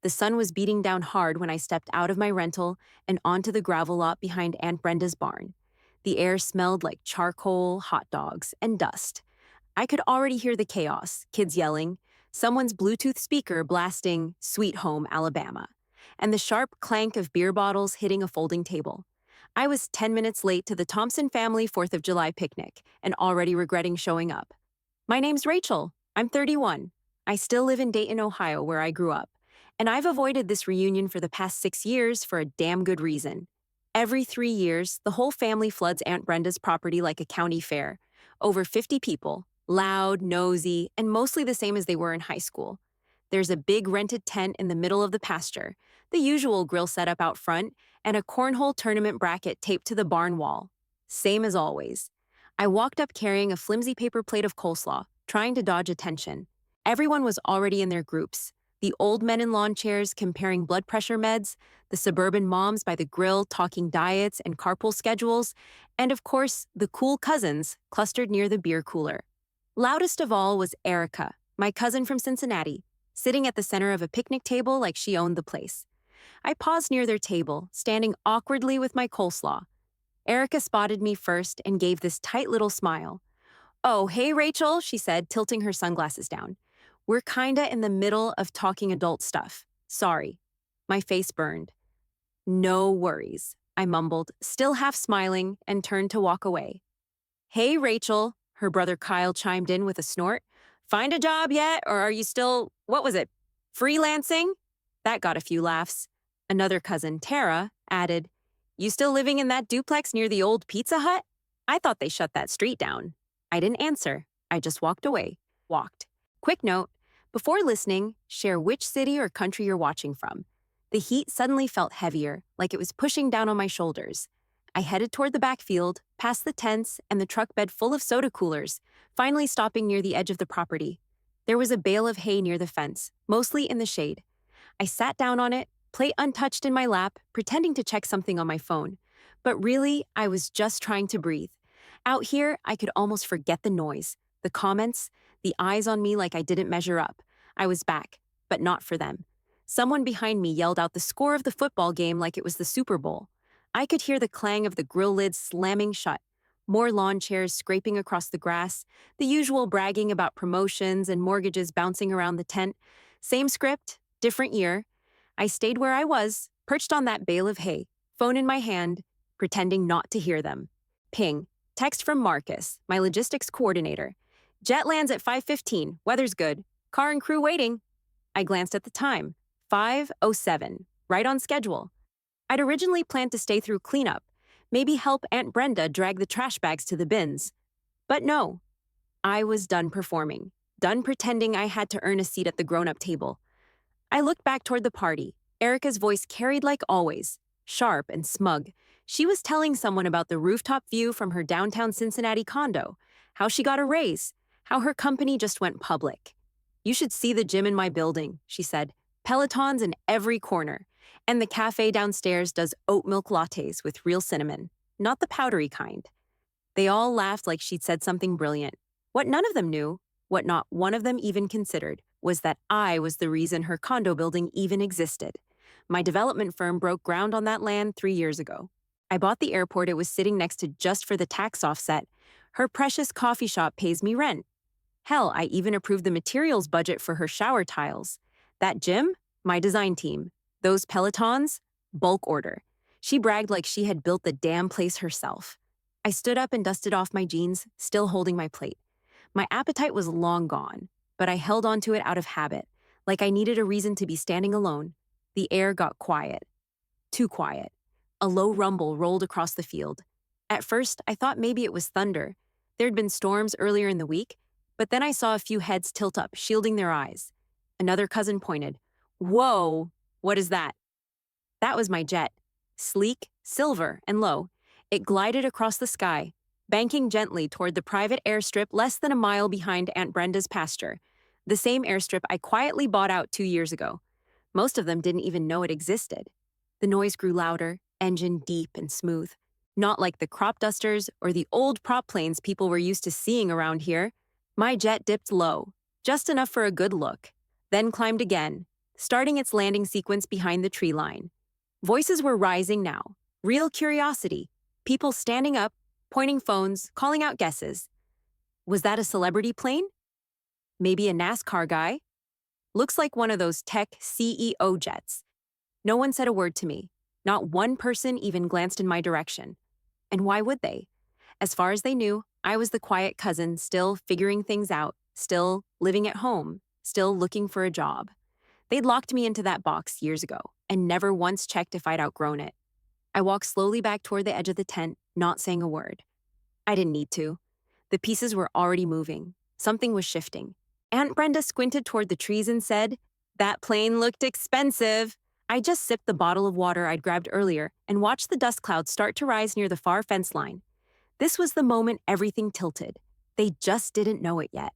The sun was beating down hard when I stepped out of my rental and onto the gravel lot behind Aunt Brenda's barn. The air smelled like charcoal, hot dogs, and dust. I could already hear the chaos, kids yelling, someone's Bluetooth speaker blasting Sweet Home, Alabama, and the sharp clank of beer bottles hitting a folding table. I was 10 minutes late to the Thompson family 4th of July picnic and already regretting showing up. My name's Rachel. I'm 31. I still live in Dayton, Ohio, where I grew up, and I've avoided this reunion for the past 6 years for a damn good reason. Every 3 years, the whole family floods Aunt Brenda's property like a county fair. Over 50 people, loud, nosy, and mostly the same as they were in high school. There's a big rented tent in the middle of the pasture, the usual grill setup out front, and a cornhole tournament bracket taped to the barn wall. Same as always. I walked up carrying a flimsy paper plate of coleslaw, trying to dodge attention. Everyone was already in their groups. The old men in lawn chairs comparing blood pressure meds, the suburban moms by the grill talking diets and carpool schedules, and of course, the cool cousins clustered near the beer cooler. Loudest of all was Erica, my cousin from Cincinnati, sitting at the center of a picnic table like she owned the place. I paused near their table, standing awkwardly with my coleslaw. Erica spotted me first and gave this tight little smile. "Oh, hey, Rachel," she said, tilting her sunglasses down. "We're kinda in the middle of talking adult stuff. Sorry." My face burned. "No worries," I mumbled, still half smiling, and turned to walk away. "Hey, Rachel," her brother Kyle chimed in with a snort. "Find a job yet, or are you still, what was it, freelancing?" That got a few laughs. Another cousin, Tara, added, "You still living in that duplex near the old Pizza Hut? I thought they shut that street down." I didn't answer. I just walked away. Walked. Quick note, before listening, share which city or country you're watching from. The heat suddenly felt heavier, like it was pushing down on my shoulders. I headed toward the backfield, past the tents and the truck bed full of soda coolers, finally stopping near the edge of the property. There was a bale of hay near the fence, mostly in the shade. I sat down on it, plate untouched in my lap, pretending to check something on my phone. But really, I was just trying to breathe. Out here, I could almost forget the noise, the comments, the eyes on me like I didn't measure up. I was back, but not for them. Someone behind me yelled out the score of the football game like it was the Super Bowl. I could hear the clang of the grill lids slamming shut, more lawn chairs scraping across the grass, the usual bragging about promotions and mortgages bouncing around the tent. Same script, different year. I stayed where I was, perched on that bale of hay, phone in my hand, pretending not to hear them. Ping. Text from Marcus, my logistics coordinator. "Jet lands at 5:15. Weather's good. Car and crew waiting." I glanced at the time. 5:07. Right on schedule. I'd originally planned to stay through cleanup, maybe help Aunt Brenda drag the trash bags to the bins. But no. I was done performing, done pretending I had to earn a seat at the grown-up table. I looked back toward the party. Erica's voice carried like always, sharp and smug. She was telling someone about the rooftop view from her downtown Cincinnati condo, how she got a raise, how her company just went public. "You should see the gym in my building," she said. "Pelotons in every corner. And the cafe downstairs does oat milk lattes with real cinnamon, not the powdery kind." They all laughed like she'd said something brilliant. What none of them knew, what not one of them even considered, was that I was the reason her condo building even existed. My development firm broke ground on that land 3 years ago. I bought the airport it was sitting next to just for the tax offset. Her precious coffee shop pays me rent. Hell, I even approved the materials budget for her shower tiles. That gym? My design team. Those Pelotons? Bulk order. She bragged like she had built the damn place herself. I stood up and dusted off my jeans, still holding my plate. My appetite was long gone, but I held onto it out of habit, like I needed a reason to be standing alone. The air got quiet. Too quiet. A low rumble rolled across the field. At first, I thought maybe it was thunder. There'd been storms earlier in the week, but then I saw a few heads tilt up, shielding their eyes. Another cousin pointed. "Whoa, what is that?" That was my jet. Sleek, silver, and low. It glided across the sky, banking gently toward the private airstrip less than a mile behind Aunt Brenda's pasture, the same airstrip I quietly bought out 2 years ago. Most of them didn't even know it existed. The noise grew louder, engine deep and smooth. Not like the crop dusters or the old prop planes people were used to seeing around here. My jet dipped low, just enough for a good look, then climbed again, starting its landing sequence behind the tree line. Voices were rising now. Real curiosity. People standing up, pointing phones, calling out guesses. Was that a celebrity plane? Maybe a NASCAR guy? Looks like one of those tech CEO jets. No one said a word to me. Not one person even glanced in my direction. And why would they? As far as they knew, I was the quiet cousin, still figuring things out, still living at home, still looking for a job. They'd locked me into that box years ago and never once checked if I'd outgrown it. I walked slowly back toward the edge of the tent, not saying a word. I didn't need to. The pieces were already moving. Something was shifting. Aunt Brenda squinted toward the trees and said, "That plane looked expensive." I just sipped the bottle of water I'd grabbed earlier and watched the dust clouds start to rise near the far fence line. This was the moment everything tilted. They just didn't know it yet.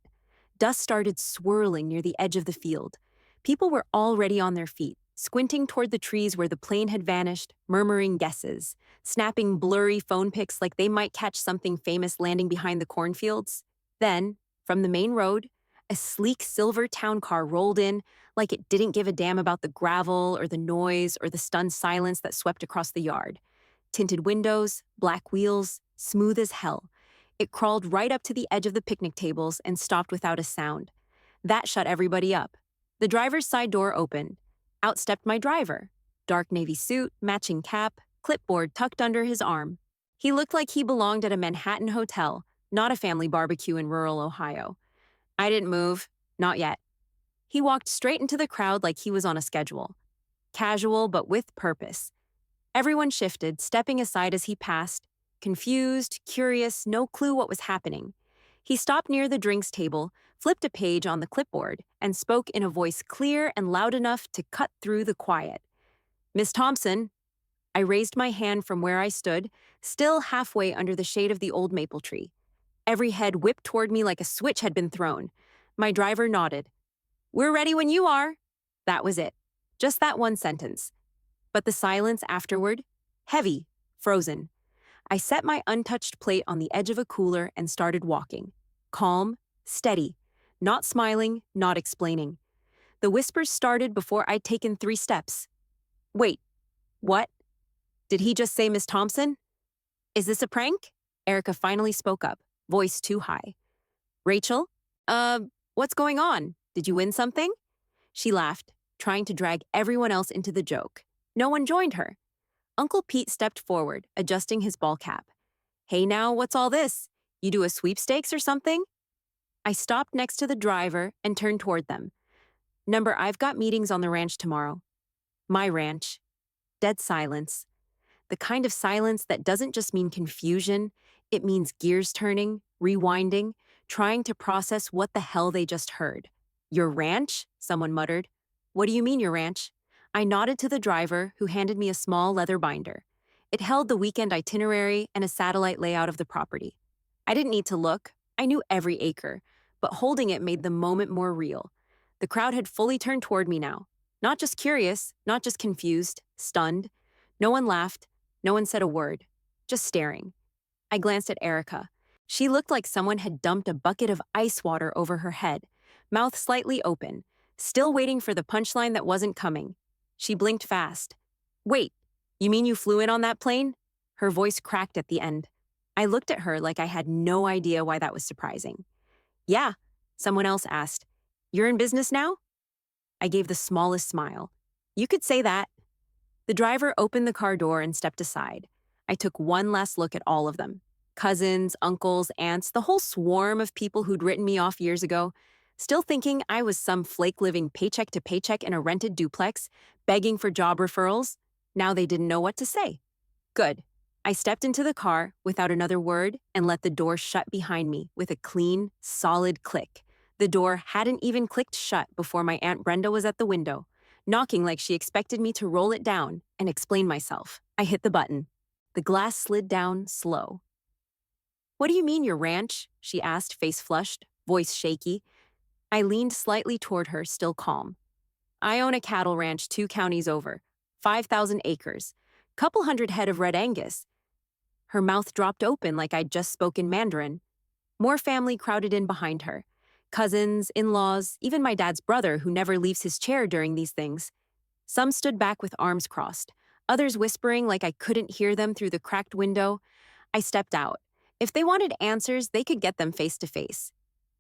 Dust started swirling near the edge of the field. People were already on their feet, squinting toward the trees where the plane had vanished, murmuring guesses, snapping blurry phone pics like they might catch something famous landing behind the cornfields. Then, from the main road, a sleek silver town car rolled in like it didn't give a damn about the gravel or the noise or the stunned silence that swept across the yard. Tinted windows, black wheels, smooth as hell. It crawled right up to the edge of the picnic tables and stopped without a sound. That shut everybody up. The driver's side door opened. Out stepped my driver. Dark navy suit, matching cap, clipboard tucked under his arm. He looked like he belonged at a Manhattan hotel, not a family barbecue in rural Ohio. I didn't move. Not yet. He walked straight into the crowd like he was on a schedule. Casual, but with purpose. Everyone shifted, stepping aside as he passed. Confused, curious, no clue what was happening. He stopped near the drinks table, flipped a page on the clipboard, and spoke in a voice clear and loud enough to cut through the quiet. "Miss Thompson." I raised my hand from where I stood, still halfway under the shade of the old maple tree. Every head whipped toward me like a switch had been thrown. My driver nodded. "We're ready when you are." That was it. Just that one sentence. But the silence afterward? Heavy, frozen. I set my untouched plate on the edge of a cooler and started walking. Calm, steady, not smiling, not explaining. The whispers started before I'd taken 3 steps. "Wait, what? Did he just say Miss Thompson? Is this a prank?" Erica finally spoke up, voice too high. "Rachel? What's going on? Did you win something?" She laughed, trying to drag everyone else into the joke. No one joined her. Uncle Pete stepped forward, adjusting his ball cap. "Hey now, what's all this? You do a sweepstakes or something?" I stopped next to the driver and turned toward them. "Number, I've got meetings on the ranch tomorrow." My ranch. Dead silence. The kind of silence that doesn't just mean confusion, it means gears turning, rewinding, trying to process what the hell they just heard. "Your ranch?" someone muttered. "What do you mean, your ranch?" I nodded to the driver, who handed me a small leather binder. It held the weekend itinerary and a satellite layout of the property. I didn't need to look. I knew every acre, but holding it made the moment more real. The crowd had fully turned toward me now. Not just curious, not just confused, stunned. No one laughed. No one said a word. Just staring. I glanced at Erica. She looked like someone had dumped a bucket of ice water over her head, mouth slightly open, still waiting for the punchline that wasn't coming. She blinked fast. "Wait, you mean you flew in on that plane?" Her voice cracked at the end. I looked at her like I had no idea why that was surprising. "Yeah," someone else asked. "You're in business now?" I gave the smallest smile. "You could say that." The driver opened the car door and stepped aside. I took one last look at all of them. Cousins, uncles, aunts, the whole swarm of people who'd written me off years ago, still thinking I was some flake living paycheck to paycheck in a rented duplex, begging for job referrals. Now they didn't know what to say. Good. I stepped into the car without another word and let the door shut behind me with a clean, solid click. The door hadn't even clicked shut before my Aunt Brenda was at the window, knocking like she expected me to roll it down and explain myself. I hit the button. The glass slid down slow. "What do you mean, your ranch?" she asked, face flushed, voice shaky. I leaned slightly toward her, still calm. "I own a cattle ranch 2 counties over, 5,000 acres, couple hundred head of Red Angus." Her mouth dropped open like I'd just spoken Mandarin. More family crowded in behind her. Cousins, in-laws, even my dad's brother who never leaves his chair during these things. Some stood back with arms crossed, others whispering like I couldn't hear them through the cracked window. I stepped out. If they wanted answers, they could get them face to face.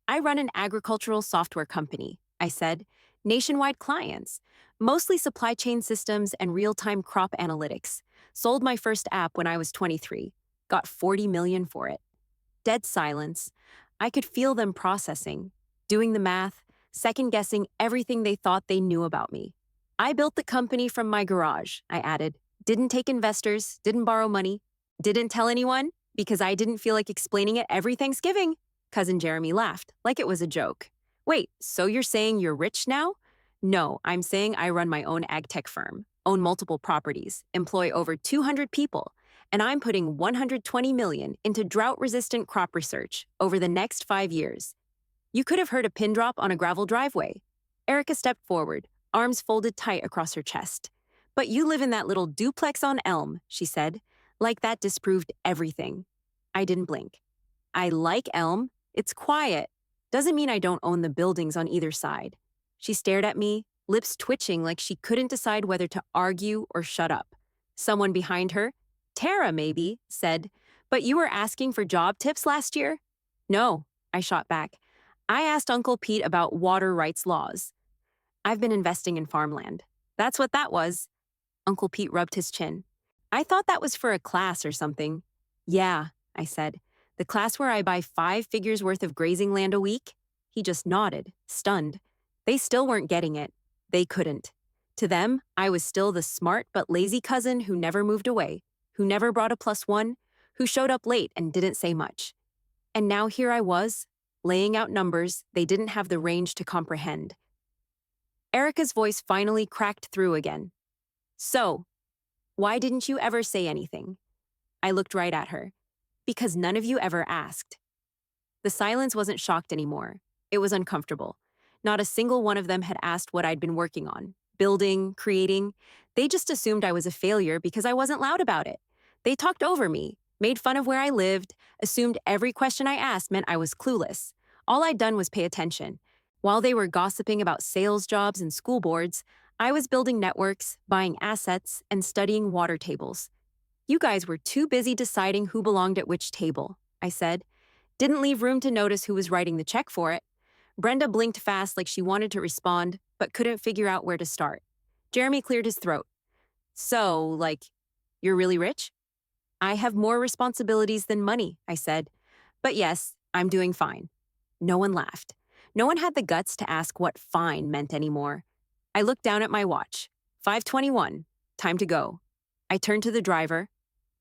I run an agricultural software company, I said. Nationwide clients, mostly supply chain systems and real-time crop analytics. Sold my first app when I was 23. Got 40 million for it. Dead silence. I could feel them processing, doing the math, second-guessing everything they thought they knew about me. I built the company from my garage, I added. Didn't take investors, didn't borrow money, didn't tell anyone because I didn't feel like explaining it every Thanksgiving. Cousin Jeremy laughed, like it was a joke. Wait, so you're saying you're rich now? No, I'm saying I run my own ag tech firm, own multiple properties, employ over 200 people, and I'm putting 120 million into drought-resistant crop research over the next 5 years. You could have heard a pin drop on a gravel driveway. Erica stepped forward, arms folded tight across her chest. But you live in that little duplex on Elm, she said, like that disproved everything. I didn't blink. I like Elm. It's quiet. Doesn't mean I don't own the buildings on either side. She stared at me, lips twitching like she couldn't decide whether to argue or shut up. Someone behind her, Tara maybe, said, "But you were asking for job tips last year?" "No," I shot back. "I asked Uncle Pete about water rights laws. I've been investing in farmland." "That's what that was." Uncle Pete rubbed his chin. "I thought that was for a class or something." "Yeah," I said. "The class where I buy 5 figures worth of grazing land a week?" He just nodded, stunned. They still weren't getting it. They couldn't. To them, I was still the smart but lazy cousin who never moved away, who never brought a +1, who showed up late and didn't say much. And now here I was, laying out numbers they didn't have the range to comprehend. Erica's voice finally cracked through again. "So, why didn't you ever say anything?" I looked right at her. "Because none of you ever asked." The silence wasn't shocked anymore. It was uncomfortable. Not a single one of them had asked what I'd been working on, building, creating. They just assumed I was a failure because I wasn't loud about it. They talked over me, made fun of where I lived, assumed every question I asked meant I was clueless. All I'd done was pay attention. While they were gossiping about sales jobs and school boards, I was building networks, buying assets, and studying water tables. "You guys were too busy deciding who belonged at which table," I said. Didn't leave room to notice who was writing the check for it. Brenda blinked fast like she wanted to respond, but couldn't figure out where to start. Jeremy cleared his throat. "So, you're really rich?" "I have more responsibilities than money," I said. "But yes, I'm doing fine." No one laughed. No one had the guts to ask what fine meant anymore. I looked down at my watch. 5:21. Time to go. I turned to the driver.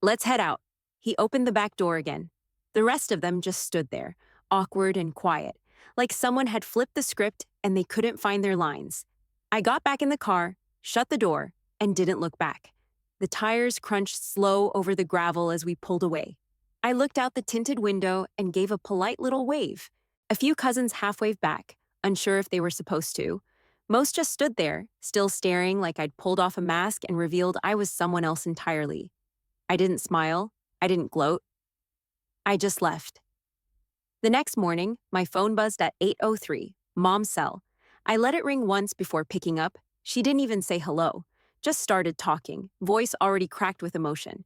"Let's head out." He opened the back door again. The rest of them just stood there, awkward and quiet, like someone had flipped the script and they couldn't find their lines. I got back in the car, shut the door, and didn't look back. The tires crunched slow over the gravel as we pulled away. I looked out the tinted window and gave a polite little wave. A few cousins half-waved back, unsure if they were supposed to. Most just stood there, still staring like I'd pulled off a mask and revealed I was someone else entirely. I didn't smile. I didn't gloat. I just left. The next morning, my phone buzzed at 8:03, Mom's cell. I let it ring once before picking up. She didn't even say hello, just started talking, voice already cracked with emotion.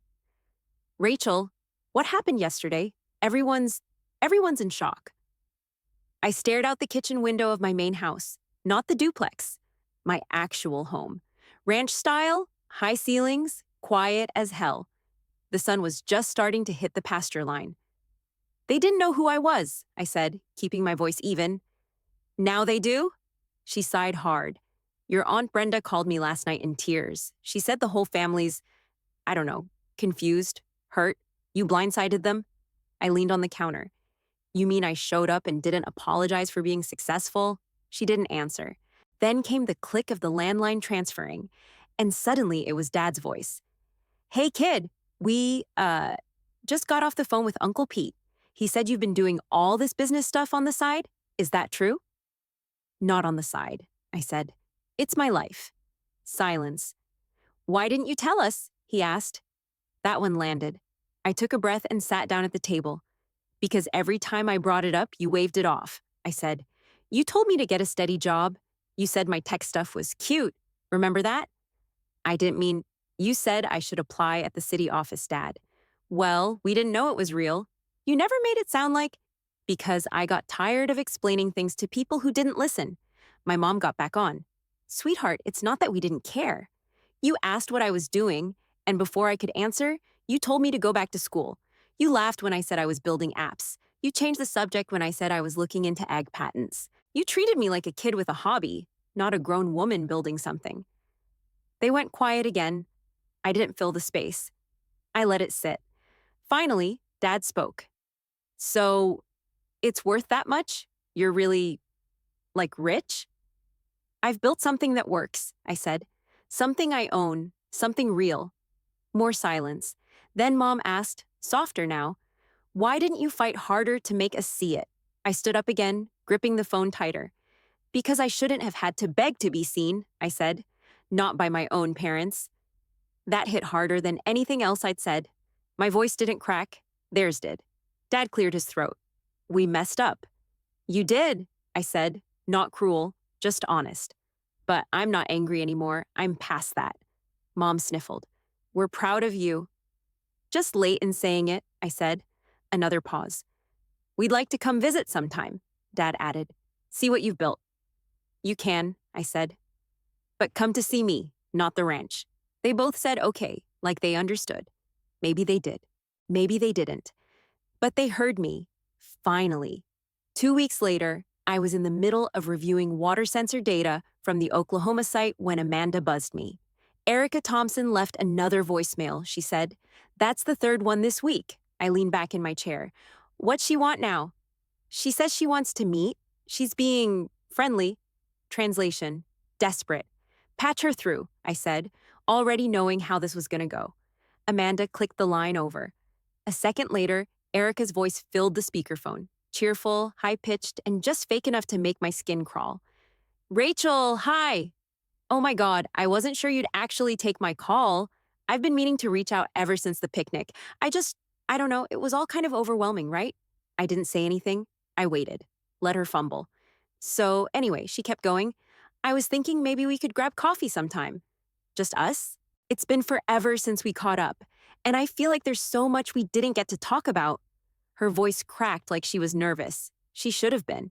"Rachel, what happened yesterday? Everyone's in shock." I stared out the kitchen window of my main house, not the duplex, my actual home. Ranch style, high ceilings, quiet as hell. The sun was just starting to hit the pasture line. "They didn't know who I was," I said, keeping my voice even. "Now they do?" She sighed hard. "Your Aunt Brenda called me last night in tears. She said the whole family's, I don't know, confused, hurt. You blindsided them?" I leaned on the counter. "You mean I showed up and didn't apologize for being successful?" She didn't answer. Then came the click of the landline transferring, and suddenly it was Dad's voice. "Hey kid, we, just got off the phone with Uncle Pete. He said you've been doing all this business stuff on the side. Is that true?" "Not on the side," I said. "It's my life." Silence. "Why didn't you tell us?" he asked. That one landed. I took a breath and sat down at the table. "Because every time I brought it up, you waved it off," I said. You told me to get a steady job. You said my tech stuff was cute. Remember that? I didn't mean, you said I should apply at the city office, Dad. Well, we didn't know it was real. You never made it sound like, because I got tired of explaining things to people who didn't listen. My mom got back on. Sweetheart, it's not that we didn't care. You asked what I was doing, and before I could answer, you told me to go back to school. You laughed when I said I was building apps. You changed the subject when I said I was looking into ag patents. You treated me like a kid with a hobby, not a grown woman building something. They went quiet again. I didn't fill the space. I let it sit. Finally, Dad spoke. So, it's worth that much? You're really, like, rich? I've built something that works, I said. Something I own, something real. More silence. Then Mom asked, softer now, why didn't you fight harder to make us see it? I stood up again, gripping the phone tighter. Because I shouldn't have had to beg to be seen, I said. Not by my own parents. That hit harder than anything else I'd said. My voice didn't crack. Theirs did. Dad cleared his throat. We messed up. You did, I said, not cruel, just honest. But I'm not angry anymore. I'm past that. Mom sniffled. We're proud of you. Just late in saying it, I said. Another pause. We'd like to come visit sometime, Dad added. See what you've built. You can, I said. But come to see me, not the ranch. They both said okay, like they understood. Maybe they did. Maybe they didn't. But they heard me. Finally. 2 weeks later, I was in the middle of reviewing water sensor data from the Oklahoma site when Amanda buzzed me. Erica Thompson left another voicemail, she said. That's the third one this week. I leaned back in my chair. What's she want now? She says she wants to meet. She's being friendly. Translation. Desperate. Patch her through, I said, already knowing how this was going to go. Amanda clicked the line over. A second later, Erica's voice filled the speakerphone. Cheerful, high-pitched, and just fake enough to make my skin crawl. Rachel, hi! Oh my God, I wasn't sure you'd actually take my call. I've been meaning to reach out ever since the picnic. I don't know, it was all kind of overwhelming, right? I didn't say anything. I waited. Let her fumble. So anyway, she kept going. I was thinking maybe we could grab coffee sometime. Just us? It's been forever since we caught up, and I feel like there's so much we didn't get to talk about. Her voice cracked like she was nervous. She should have been.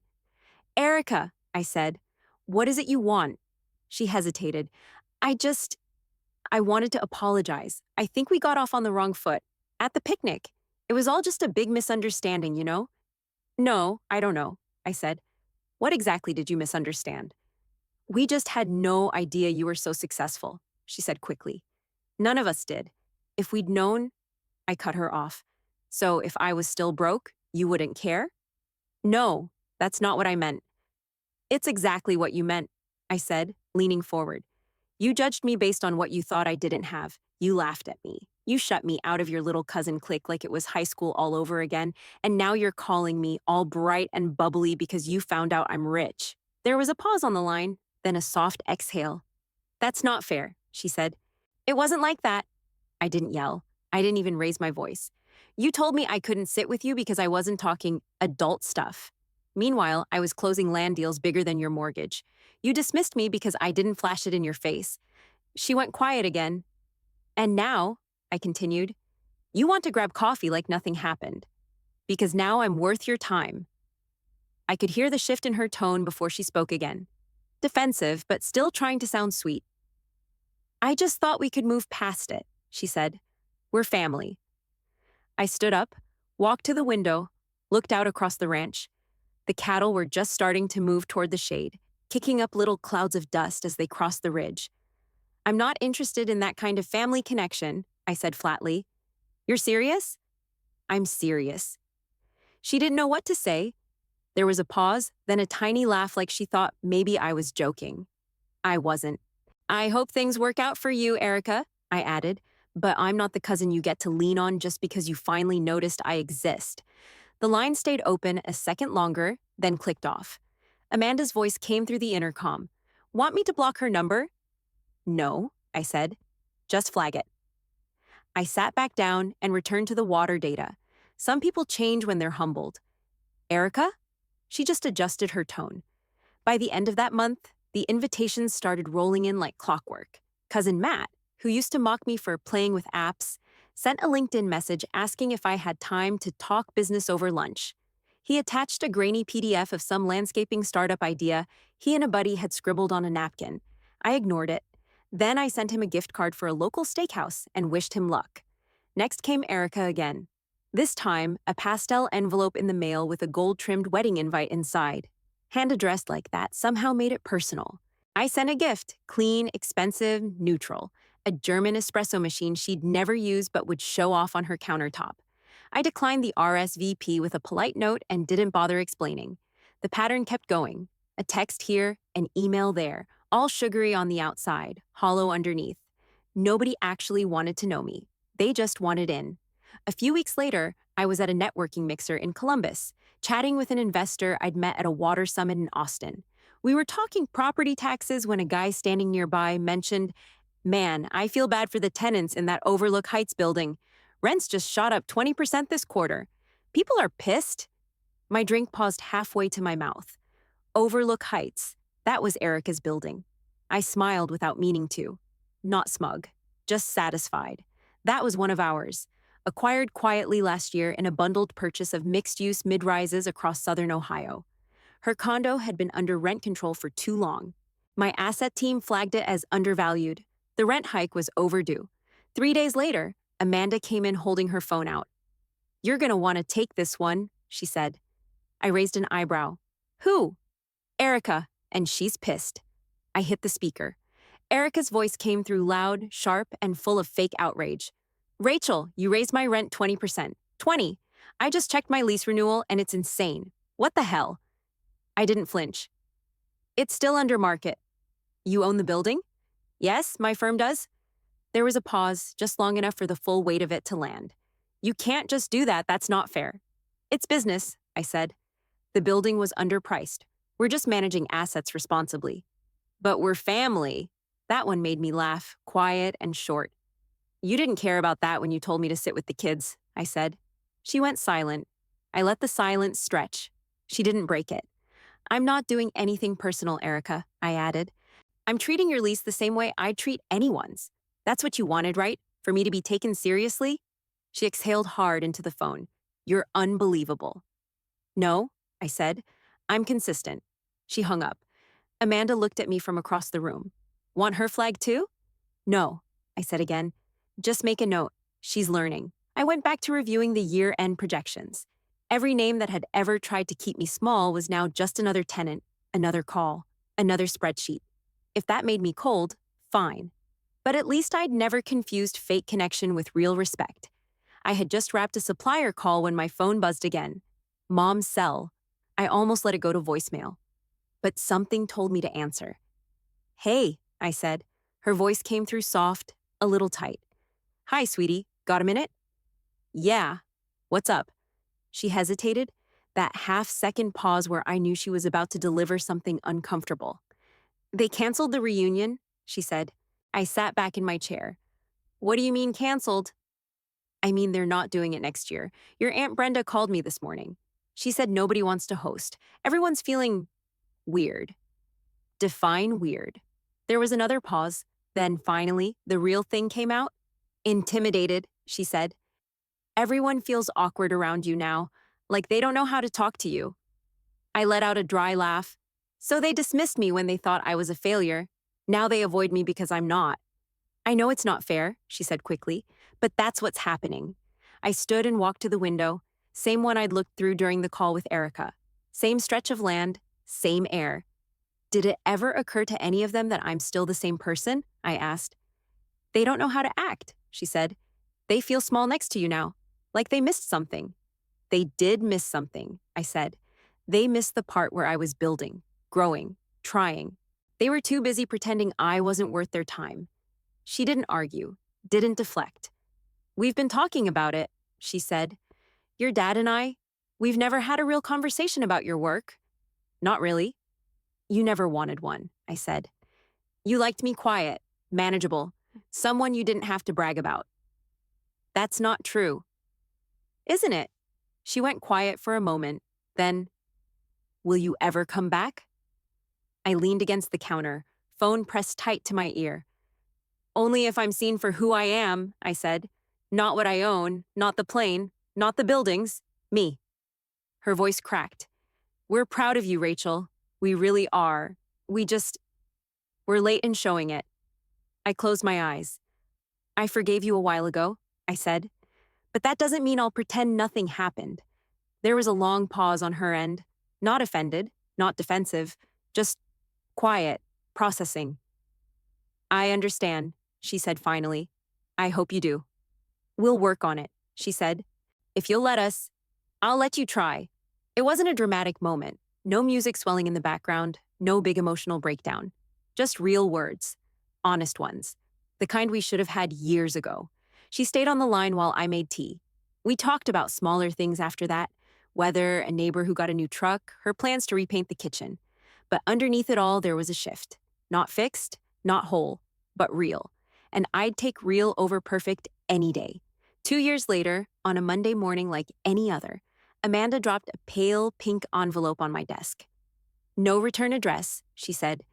Erica, I said, what is it you want? She hesitated. I wanted to apologize. I think we got off on the wrong foot. At the picnic. It was all just a big misunderstanding, you know? No, I don't know, I said. What exactly did you misunderstand? We just had no idea you were so successful, she said quickly. None of us did. If we'd known, I cut her off. So if I was still broke, you wouldn't care? No, that's not what I meant. It's exactly what you meant, I said, leaning forward. You judged me based on what you thought I didn't have. You laughed at me. You shut me out of your little cousin clique like it was high school all over again, and now you're calling me all bright and bubbly because you found out I'm rich. There was a pause on the line, then a soft exhale. That's not fair, she said. It wasn't like that. I didn't yell. I didn't even raise my voice. You told me I couldn't sit with you because I wasn't talking adult stuff. Meanwhile, I was closing land deals bigger than your mortgage. You dismissed me because I didn't flash it in your face. She went quiet again. And now, I continued, you want to grab coffee like nothing happened. Because now I'm worth your time. I could hear the shift in her tone before she spoke again. Defensive, but still trying to sound sweet. I just thought we could move past it, she said. We're family. I stood up, walked to the window, looked out across the ranch. The cattle were just starting to move toward the shade, kicking up little clouds of dust as they crossed the ridge. I'm not interested in that kind of family connection, I said flatly. You're serious? I'm serious. She didn't know what to say. There was a pause, then a tiny laugh like she thought maybe I was joking. I wasn't. I hope things work out for you, Erica, I added, but I'm not the cousin you get to lean on just because you finally noticed I exist. The line stayed open a second longer, then clicked off. Amanda's voice came through the intercom. Want me to block her number? No, I said. Just flag it. I sat back down and returned to the water data. Some people change when they're humbled. Erica? She just adjusted her tone. By the end of that month, the invitations started rolling in like clockwork. Cousin Matt, who used to mock me for playing with apps, sent a LinkedIn message asking if I had time to talk business over lunch. He attached a grainy PDF of some landscaping startup idea he and a buddy had scribbled on a napkin. I ignored it. Then I sent him a gift card for a local steakhouse and wished him luck. Next came Erica again. This time, a pastel envelope in the mail with a gold-trimmed wedding invite inside. Hand addressed like that somehow made it personal. I sent a gift, clean, expensive, neutral. A German espresso machine she'd never use but would show off on her countertop. I declined the RSVP with a polite note and didn't bother explaining. The pattern kept going. A text here, an email there, all sugary on the outside, hollow underneath. Nobody actually wanted to know me. They just wanted in. A few weeks later, I was at a networking mixer in Columbus, chatting with an investor I'd met at a water summit in Austin. We were talking property taxes when a guy standing nearby mentioned, "Man, I feel bad for the tenants in that Overlook Heights building. Rents just shot up 20% this quarter. People are pissed." My drink paused halfway to my mouth. Overlook Heights. That was Erica's building. I smiled without meaning to. Not smug, just satisfied. That was one of ours. Acquired quietly last year in a bundled purchase of mixed-use mid-rises across southern Ohio. Her condo had been under rent control for too long. My asset team flagged it as undervalued. The rent hike was overdue. 3 days later, Amanda came in holding her phone out. "You're gonna want to take this one," she said. I raised an eyebrow. "Who?" "Erica, and she's pissed." I hit the speaker. Erica's voice came through loud, sharp, and full of fake outrage. "Rachel, you raised my rent 20%. 20. I just checked my lease renewal and it's insane. What the hell?" I didn't flinch. "It's still under market." "You own the building?" "Yes, my firm does." There was a pause, just long enough for the full weight of it to land. "You can't just do that, that's not fair." "It's business," I said. "The building was underpriced. We're just managing assets responsibly." "But we're family." That one made me laugh, quiet and short. "You didn't care about that when you told me to sit with the kids," I said. She went silent. I let the silence stretch. She didn't break it. "I'm not doing anything personal, Erica," I added. "I'm treating your lease the same way I'd treat anyone's. That's what you wanted, right? For me to be taken seriously?" She exhaled hard into the phone. "You're unbelievable." "No," I said. "I'm consistent." She hung up. Amanda looked at me from across the room. "Want her flag too?" "No," I said again. "Just make a note. She's learning." I went back to reviewing the year-end projections. Every name that had ever tried to keep me small was now just another tenant, another call, another spreadsheet. If that made me cold, fine. But at least I'd never confused fake connection with real respect. I had just wrapped a supplier call when my phone buzzed again. Mom's cell. I almost let it go to voicemail. But something told me to answer. "Hey," I said. Her voice came through soft, a little tight. "Hi, sweetie. Got a minute?" "Yeah. What's up?" She hesitated, that half-second pause where I knew she was about to deliver something uncomfortable. "They canceled the reunion," she said. I sat back in my chair. "What do you mean canceled?" "I mean they're not doing it next year. Your Aunt Brenda called me this morning. She said nobody wants to host. Everyone's feeling weird." Define weird. There was another pause. Then finally, the real thing came out. "Intimidated," she said. "Everyone feels awkward around you now, like they don't know how to talk to you." I let out a dry laugh. "So they dismissed me when they thought I was a failure. Now they avoid me because I'm not." "I know it's not fair," she said quickly, "but that's what's happening." I stood and walked to the window, same one I'd looked through during the call with Erica. Same stretch of land, same air. "Did it ever occur to any of them that I'm still the same person?" I asked. "They don't know how to act," she said. "They feel small next to you now, like they missed something." "They did miss something," I said. "They missed the part where I was building, growing, trying. They were too busy pretending I wasn't worth their time." She didn't argue, didn't deflect. "We've been talking about it," she said. "Your dad and I, we've never had a real conversation about your work." "Not really." "You never wanted one," I said. "You liked me quiet, manageable, someone you didn't have to brag about." "That's not true." "Isn't it?" She went quiet for a moment, then, "Will you ever come back?" I leaned against the counter, phone pressed tight to my ear. Only if I'm seen for who I am, I said. Not what I own, not the plane, not the buildings, me. Her voice cracked. We're proud of you, Rachel. We really are. We're late in showing it. I closed my eyes. I forgave you a while ago, I said. But that doesn't mean I'll pretend nothing happened. There was a long pause on her end. Not offended, not defensive, just quiet, processing. I understand, she said finally. I hope you do. We'll work on it, she said. If you'll let us, I'll let you try. It wasn't a dramatic moment. No music swelling in the background, no big emotional breakdown. Just real words. Honest ones. The kind we should have had years ago. She stayed on the line while I made tea. We talked about smaller things after that. Weather, a neighbor who got a new truck, her plans to repaint the kitchen. But underneath it all, there was a shift. Not fixed, not whole, but real. And I'd take real over perfect any day. 2 years later, on a Monday morning like any other, Amanda dropped a pale pink envelope on my desk. No return address, she said,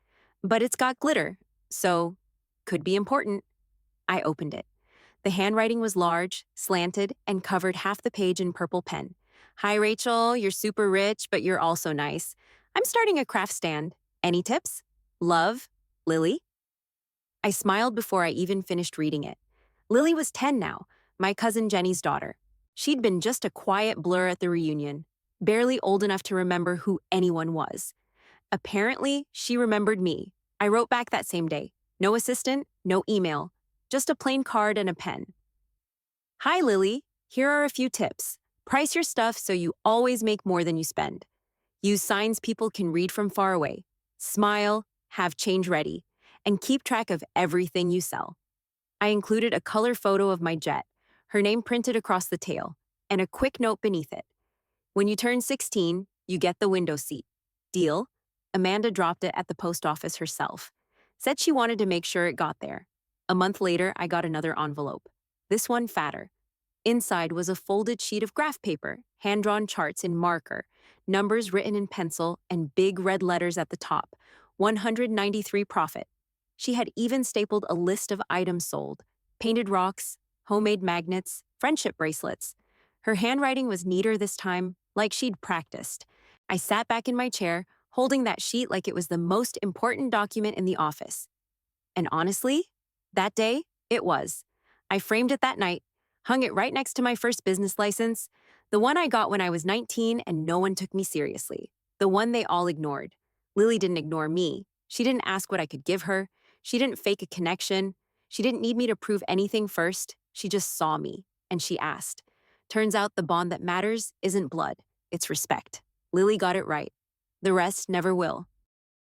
but it's got glitter, so could be important. I opened it. The handwriting was large, slanted, and covered half the page in purple pen. Hi, Rachel, you're super rich, but you're also nice. I'm starting a craft stand. Any tips? Love, Lily. I smiled before I even finished reading it. Lily was 10 now, my cousin Jenny's daughter. She'd been just a quiet blur at the reunion, barely old enough to remember who anyone was. Apparently, she remembered me. I wrote back that same day. No assistant, no email, just a plain card and a pen. Hi, Lily. Here are a few tips. Price your stuff so you always make more than you spend. Use signs people can read from far away. Smile, have change ready, and keep track of everything you sell. I included a color photo of my jet, her name printed across the tail, and a quick note beneath it. When you turn 16, you get the window seat. Deal? Amanda dropped it at the post office herself. Said she wanted to make sure it got there. A month later, I got another envelope. This one fatter. Inside was a folded sheet of graph paper, hand-drawn charts in marker, numbers written in pencil, and big red letters at the top. 193 profit. She had even stapled a list of items sold. Painted rocks, homemade magnets, friendship bracelets. Her handwriting was neater this time, like she'd practiced. I sat back in my chair, holding that sheet like it was the most important document in the office. And honestly, that day, it was. I framed it that night, hung it right next to my first business license, the one I got when I was 19 and no one took me seriously, the one they all ignored. Lily didn't ignore me. She didn't ask what I could give her. She didn't fake a connection. She didn't need me to prove anything first. She just saw me, and she asked. Turns out the bond that matters isn't blood, it's respect. Lily got it right. The rest never will.